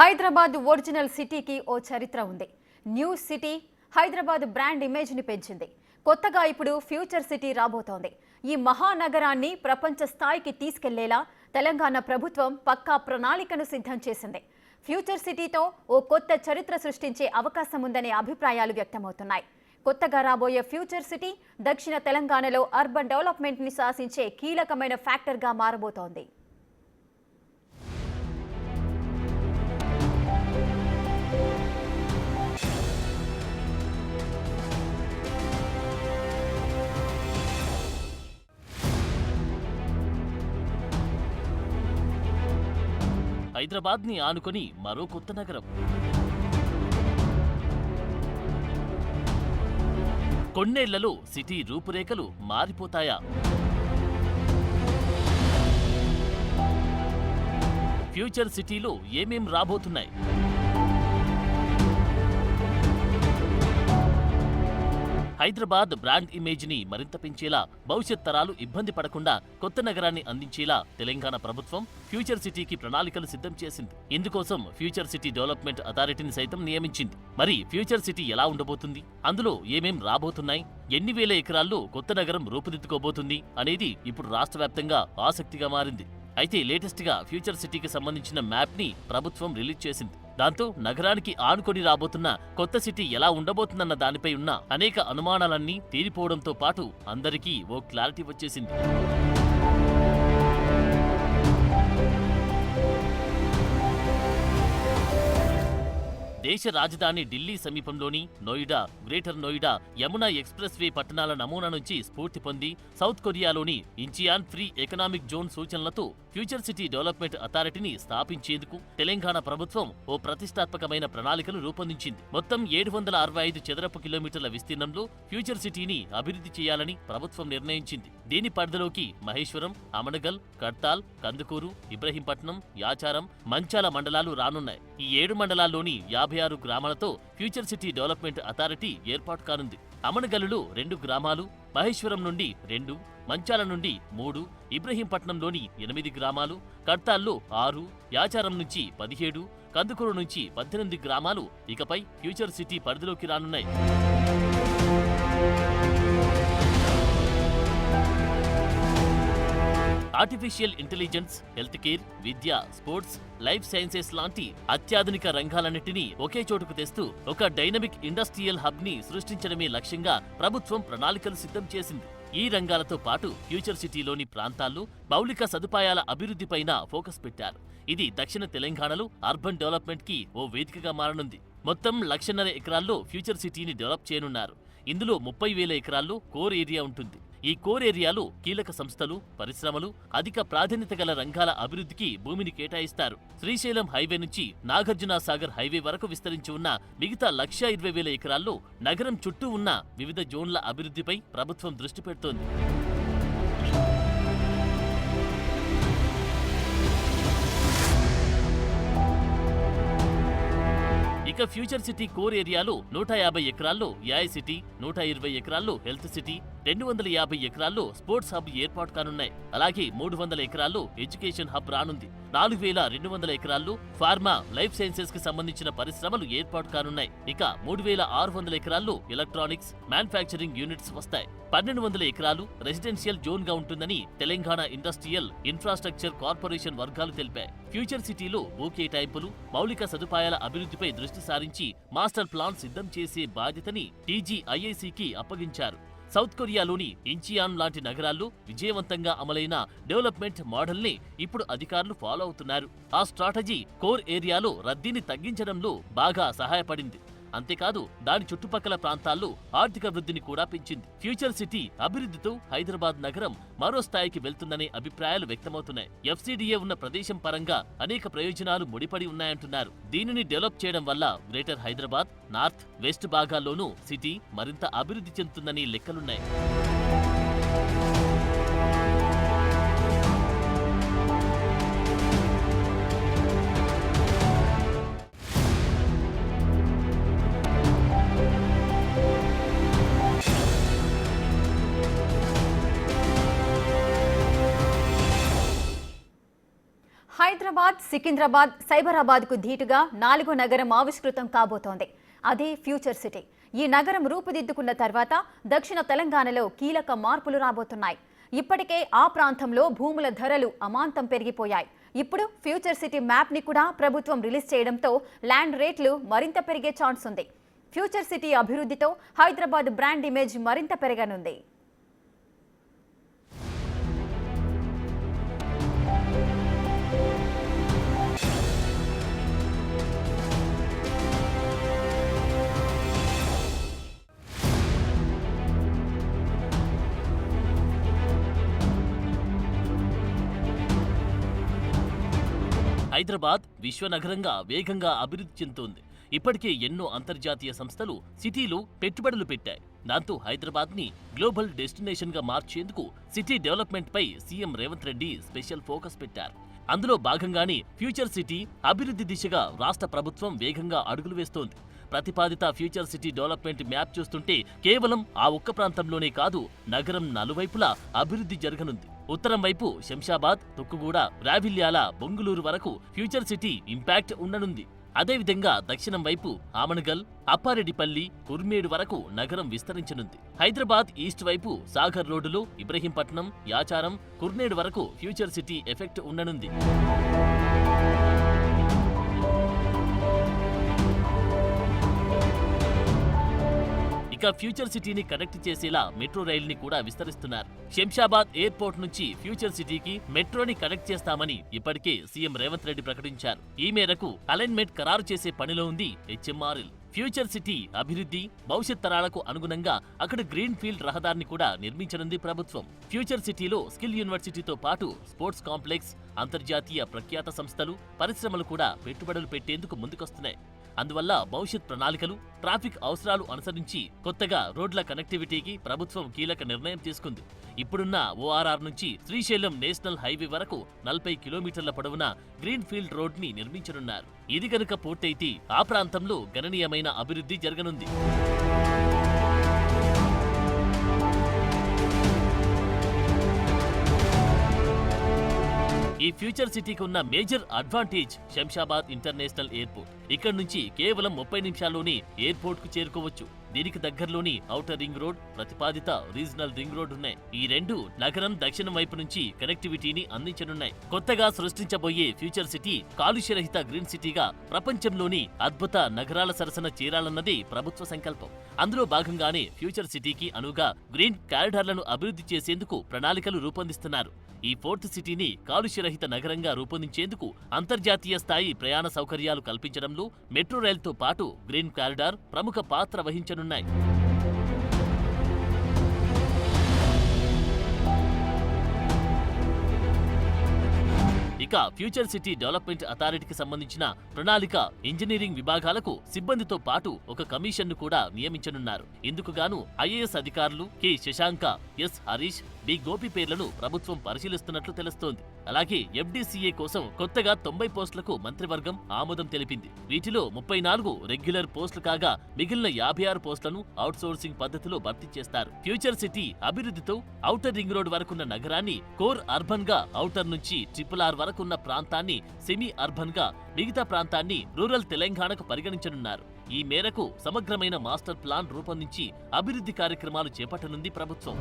Hyderabad original సిటీకి ఓ చరిత్ర ఉంది. New city Hyderabad brand image ని పెంచింది. కొత్తగా ఇప్పుడు ఫ్యూచర్ సిటీ రాబోతోంది. ఈ మహానగరాన్ని ప్రపంచ స్థాయికి తీసుకెళ్లేలా తెలంగాణ ప్రభుత్వం పక్కా ప్రణాళికను సిద్ధం చేసింది. ఫ్యూచర్ సిటీతో ఓ కొత్త చరిత్ర సృష్టించే అవకాశం ఉందనే అభిప్రాయాలు వ్యక్తమవుతున్నాయి. కొత్తగా రాబోయే ఫ్యూచర్ సిటీ దక్షిణ తెలంగాణలో అర్బన్ డెవలప్మెంట్ ని శాసించే కీలకమైన ఫ్యాక్టర్గా మారబోతోంది. హైదరాబాద్ ని ఆనుకొని మరో కొత్త నగరం. కొన్నేళ్లలో సిటీ రూపురేఖలు మారిపోతాయా? ఫ్యూచర్ సిటీలో ఏమేం రాబోతున్నాయి? హైదరాబాద్ బ్రాండ్ ఇమేజ్ ని మరింత పెంచేలా, భవిష్యత్ తరాలు ఇబ్బంది పడకుండా కొత్త నగరాన్ని అందించేలా తెలంగాణ ప్రభుత్వం ఫ్యూచర్ సిటీకి ప్రణాళికలు సిద్ధం చేసింది. ఇందుకోసం ఫ్యూచర్ సిటీ డెవలప్మెంట్ అథారిటీని సైతం నియమించింది. మరి ఫ్యూచర్ సిటీ ఎలా ఉండబోతుంది, అందులో ఏమేం రాబోతున్నాయి, ఎన్ని వేల ఎకరాల్లో కొత్త నగరం రూపుదిద్దుకోబోతుంది అనేది ఇప్పుడు రాష్ట్ర వ్యాప్తంగా ఆసక్తిగా మారింది. అయితే లేటెస్ట్ గా ఫ్యూచర్ సిటీకి సంబంధించిన మ్యాప్ ని ప్రభుత్వం రిలీజ్ చేసింది. దాంతో నగరానికి ఆనుకొని రాబోతున్న కొత్త సిటీ ఎలా ఉండబోతుందన్న దానిపై ఉన్న అనేక అనుమానాలన్నీ తీరిపోవడంతో పాటు అందరికీ ఓ క్లారిటీ వచ్చేసింది. దేశ రాజధాని ఢిల్లీ సమీపంలోని Noida, greater Noida, Yamuna expressway పట్టణాల నమూనా నుంచి స్ఫూర్తి పొంది సౌత్ కొరియాలోని ఇంచియాన్ ఫ్రీ ఎకనామిక్ జోన్ సూచనలతో ఫ్యూచర్ సిటీ డెవలప్మెంట్ అథారిటీని స్థాపించేందుకు తెలంగాణ ప్రభుత్వం ఓ ప్రతిష్టాత్మకమైన ప్రణాళికను రూపొందించింది. మొత్తం 765 చదరపు కిలోమీటర్ల విస్తీర్ణంలో ఫ్యూచర్ సిటీని అభివృద్ధి చేయాలని ప్రభుత్వం నిర్ణయించింది. దీని పరిధిలోకి మహేశ్వరం, అమనగల్, కడ్తాల్, కందుకూరు, ఇబ్రహీంపట్నం, యాచారం, మంచాల మండలాలు రానున్నాయి. ఈ 7 మండలాల్లోని 56 గ్రామాలతో ఫ్యూచర్ సిటీ డెవలప్మెంట్ అథారిటీ ఏర్పాటు కానుంది. అమనగల్లులో 2 గ్రామాలు, మహేశ్వరం నుండి 2, మంచాల నుండి 3, ఇబ్రహీంపట్నంలోని 8 గ్రామాలు, కడ్తాల్లో 6, యాచారం నుంచి 17, కందుకూరు నుంచి 18 గ్రామాలు ఇకపై ఫ్యూచర్ సిటీ పరిధిలోకి రానున్నాయి. ఆర్టిఫిషియల్ ఇంటెలిజెన్స్, హెల్త్ కేర్, విద్య, స్పోర్ట్స్, లైఫ్ సైన్సెస్ లాంటి అత్యాధునిక రంగాలన్నింటినీ ఒకే చోటుకు తెస్తూ ఒక డైనమిక్ ఇండస్ట్రియల్ హబ్ ని సృష్టించడమే లక్ష్యంగా ప్రభుత్వం ప్రణాళికలు సిద్ధం చేసింది. ఈ రంగాలతో పాటు ఫ్యూచర్ సిటీలోని ప్రాంతాల్లో మౌలిక సదుపాయాల అభివృద్ధిపైన ఫోకస్ పెట్టారు. ఇది దక్షిణ తెలంగాణలో అర్బన్ డెవలప్మెంట్ కి ఓ వేదికగా మారనుంది. మొత్తం 1,50,000 ఎకరాల్లో ఫ్యూచర్ సిటీని డెవలప్ చేయనున్నారు. ఇందులో 30,000 ఎకరాల్లో కోర్ ఏరియా ఉంటుంది. ఈ కోర్ ఏరియాలో కీలక సంస్థలు, పరిశ్రమలు, అధిక ప్రాధాన్యత గల రంగాల అభివృద్ధికి భూమిని కేటాయిస్తారు. శ్రీశైలం హైవే నుంచి నాగార్జున సాగర్ హైవే వరకు విస్తరించి ఉన్న మిగతా 1,20,000 ఎకరాల్లో నగరం చుట్టూ ఉన్న వివిధ జోన్ల అభివృద్ధిపై ప్రభుత్వం దృష్టి పెడుతోంది. ఇక ఫ్యూచర్ సిటీ కోర్ ఏరియాలో 150 ఎకరాల్లో ఏఐ సిటీ, 120 ఎకరాల్లో హెల్త్ సిటీ, 250 ఎకరాల్లో స్పోర్ట్స్ హబ్ ఏర్పాటు కానున్నాయి. అలాగే 300 ఎకరాల్లో ఎడ్యుకేషన్ హబ్ రానుంది. 4,200 ఎకరాల్లో ఫార్మా, లైఫ్ సైన్సెస్ కి సంబంధించిన పరిశ్రమలు ఏర్పాటు కానున్నాయి. ఇక 3,600 ఎకరాల్లో ఎలక్ట్రానిక్స్, మ్యానుఫ్యాక్చరింగ్ యూనిట్స్ వస్తాయి. 1,200 ఎకరాలు రెసిడెన్షియల్ జోన్ గా ఉంటుందని తెలంగాణ ఇండస్ట్రియల్ ఇన్ఫ్రాస్ట్రక్చర్ కార్పొరేషన్ వర్గాలు తెలిపాయి. ఫ్యూచర్ సిటీలో భూ కేటాయింపులు, మౌలిక సదుపాయాల అభివృద్ధిపై దృష్టి సారించి మాస్టర్ ప్లాన్ సిద్ధం చేసే బాధ్యతని TGIICకి అప్పగించారు. సౌత్ కొరియాలోని ఇంచియాన్ లాంటి నగరాల్లో విజయవంతంగా అమలైన డెవలప్మెంట్ మోడల్ని ఇప్పుడు అధికారులు ఫాలో అవుతున్నారు. ఆ స్ట్రాటజీ కోర్ ఏరియాలో రద్దీని తగ్గించడంలో బాగా సహాయపడింది. అంతేకాదు దాని చుట్టుపక్కల ప్రాంతాల్లో ఆర్థిక వృద్ధిని కూడా పెంచింది. ఫ్యూచర్ సిటీ అభివృద్ధితో హైదరాబాద్ నగరం మరో స్థాయికి వెళ్తుందనే అభిప్రాయాలు వ్యక్తమవుతున్నాయి. FCDA ఉన్న ప్రదేశం పరంగా అనేక ప్రయోజనాలు ముడిపడి ఉన్నాయంటున్నారు. దీనిని డెవలప్ చేయడం వల్ల గ్రేటర్ హైదరాబాద్, నార్త్, వెస్ట్ భాగాల్లోనూ సిటీ మరింత అభివృద్ధి చెందుతుందని లెక్కలున్నాయి. హైదరాబాద్, సికింద్రాబాద్, సైబరాబాద్కు ధీటుగా 4వ నగరం ఆవిష్కృతం కాబోతోంది. అదే ఫ్యూచర్ సిటీ. ఈ నగరం రూపుదిద్దుకున్న తర్వాత దక్షిణ తెలంగాణలో కీలక మార్పులు రాబోతున్నాయి. ఇప్పటికే ఆ ప్రాంతంలో భూముల ధరలు అమాంతం పెరిగిపోయాయి. ఇప్పుడు ఫ్యూచర్ సిటీ మ్యాప్ని కూడా ప్రభుత్వం రిలీజ్ చేయడంతో ల్యాండ్ రేట్లు మరింత పెరిగే ఛాన్స్ ఉంది. ఫ్యూచర్ సిటీ అభివృద్ధితో హైదరాబాద్ బ్రాండ్ ఇమేజ్ మరింత పెరగనుంది. హైదరాబాద్ విశ్వనగరంగా వేగంగా అభివృద్ధి చెందుతోంది. ఇప్పటికే ఎన్నో అంతర్జాతీయ సంస్థలు సిటీలో పెట్టుబడులు పెట్టాయి. దాంతో హైదరాబాద్ ని గ్లోబల్ డెస్టినేషన్ గా మార్చేందుకు సిటీ డెవలప్మెంట్ పై CM Revanth Reddy special focus పెట్టారు. అందులో భాగంగానే ఫ్యూచర్ సిటీ అభివృద్ధి దిశగా రాష్ట్ర ప్రభుత్వం వేగంగా అడుగులు వేస్తోంది. ప్రతిపాదిత ఫ్యూచర్ సిటీ డెవలప్మెంట్ మ్యాప్ చూస్తుంటే కేవలం ఆ ఒక్క ప్రాంతంలోనే కాదు, నగరం నలువైపులా అభివృద్ధి జరగనుంది. ఉత్తరం వైపు శంషాబాద్, తుక్కుగూడ, రావిల్యాల, బొంగుళూరు వరకు ఫ్యూచర్ సిటీ ఇంపాక్ట్ ఉండనుంది. అదేవిధంగా దక్షిణం వైపు ఆమనగల్, అప్పారెడ్డిపల్లి, కుర్మేడు వరకు నగరం విస్తరించనుంది. హైదరాబాద్ ఈస్ట్ వైపు సాగర్ రోడ్డులో ఇబ్రహీంపట్నం, యాచారం, కుర్నేడు వరకు ఫ్యూచర్ సిటీ ఎఫెక్ట్ ఉండనుంది. ఇక ఫ్యూచర్ సిటీని కనెక్ట్ చేసేలా మెట్రో రైలుని కూడా విస్తరిస్తున్నారు. శంషాబాద్ ఎయిర్పోర్ట్ నుంచి ఫ్యూచర్ సిటీకి మెట్రోని కనెక్ట్ చేస్తామని ఇప్పటికే సీఎం రేవంత్ రెడ్డి ప్రకటించారు. ఈ మేరకు అలైన్మెంట్ ఖరారు చేసే పనిలో ఉంది హెచ్ఎంఆర్ఎల్. ఫ్యూచర్ సిటీ అభివృద్ధి, భవిష్యత్ తరాలకు అనుగుణంగా అక్కడ గ్రీన్ ఫీల్డ్ రహదారిని కూడా నిర్మించనుంది ప్రభుత్వం. ఫ్యూచర్ సిటీలో స్కిల్ యూనివర్సిటీతో పాటు స్పోర్ట్స్ కాంప్లెక్స్, అంతర్జాతీయ ప్రఖ్యాత సంస్థలు, పరిశ్రమలు కూడా పెట్టుబడులు పెట్టేందుకు ముందుకొస్తున్నాయి. అందువల్ల భవిష్యత్ ప్రణాళికలు, ట్రాఫిక్ అవసరాలు అనుసరించి కొత్తగా రోడ్ల కనెక్టివిటీకి ప్రభుత్వం కీలక నిర్ణయం తీసుకుంది. ఇప్పుడున్న ఓఆర్ఆర్ నుంచి శ్రీశైలం నేషనల్ హైవే వరకు 40 కిలోమీటర్ల పొడవున గ్రీన్ ఫీల్డ్ రోడ్ ని నిర్మించనున్నారు. ఇది కనుక పూర్తయితే ఆ ప్రాంతంలో గణనీయమైన అభివృద్ధి జరగనుంది. ఈ ఫ్యూచర్ సిటీకి ఉన్న major advantage Shamshabad international airport. ఇక్కడ నుంచి కేవలం 30 నిమిషాల్లోనే ఎయిర్పోర్ట్ కు చేరుకోవచ్చు. దీనికి దగ్గరలోని ఔటర్ రింగ్ రోడ్, ప్రతిపాదిత రీజనల్ రింగ్ రోడ్ ఉన్నాయి. ఈ రెండు నగరం దక్షిణం వైపు నుంచి కనెక్టివిటీని అందించనున్నాయి. కొత్తగా సృష్టించబోయే ఫ్యూచర్ సిటీ కాలుష్యరహిత గ్రీన్ సిటీగా ప్రపంచంలోని అద్భుత నగరాల సరసన చేరాలన్నదే ప్రభుత్వ సంకల్పం. అందులో భాగంగానే ఫ్యూచర్ సిటీకి అనువుగా గ్రీన్ కారిడార్లను అభివృద్ధి చేసేందుకు ప్రణాళికలు రూపొందిస్తున్నారు. ఈ ఫోర్త్ సిటీని కాలుష్యరహిత నగరంగా రూపొందించేందుకు అంతర్జాతీయ స్థాయి ప్రయాణ సౌకర్యాలు కల్పించడంలో మెట్రో రైలుతో పాటు గ్రీన్ కారిడార్ ప్రముఖ పాత్ర వహించనున్నాయి. ఇక ఫ్యూచర్ సిటీ డెవలప్మెంట్ అథారిటీకి సంబంధించిన ప్రణాళిక, ఇంజనీరింగ్ విభాగాలకు సిబ్బందితో పాటు ఒక కమిషన్ను కూడా నియమించనున్నారు. ఇందుకు గాను ఐఏఎస్ అధికారులు K Shashanka, S Harish, B Gopi పేర్లను ప్రభుత్వం పరిశీలిస్తున్నట్లు తెలుస్తోంది. అలాగే ఎఫ్డీసీఏ కోసం కొత్తగా 90 పోస్టులకు మంత్రివర్గం ఆమోదం తెలిపింది. వీటిలో 34 రెగ్యులర్ పోస్టులు కాగా మిగిలిన 56 పోస్టులను అవుట్సోర్సింగ్ పద్ధతిలో భర్తీ చేస్తారు. ఫ్యూచర్ సిటీ అభివృద్ధితో ఔటర్ రింగ్ రోడ్ వరకున్న నగరాన్ని కోర్ అర్బన్ గా, ఔటర్ నుంచి RRR వరకున్న ప్రాంతాన్ని సెమీ అర్బన్ గా, మిగతా ప్రాంతాన్ని రూరల్ తెలంగాణకు పరిగణించనున్నారు. ఈ మేరకు సమగ్రమైన మాస్టర్ ప్లాన్ రూపొందించి అభివృద్ధి కార్యక్రమాలు చేపట్టనుంది ప్రభుత్వం.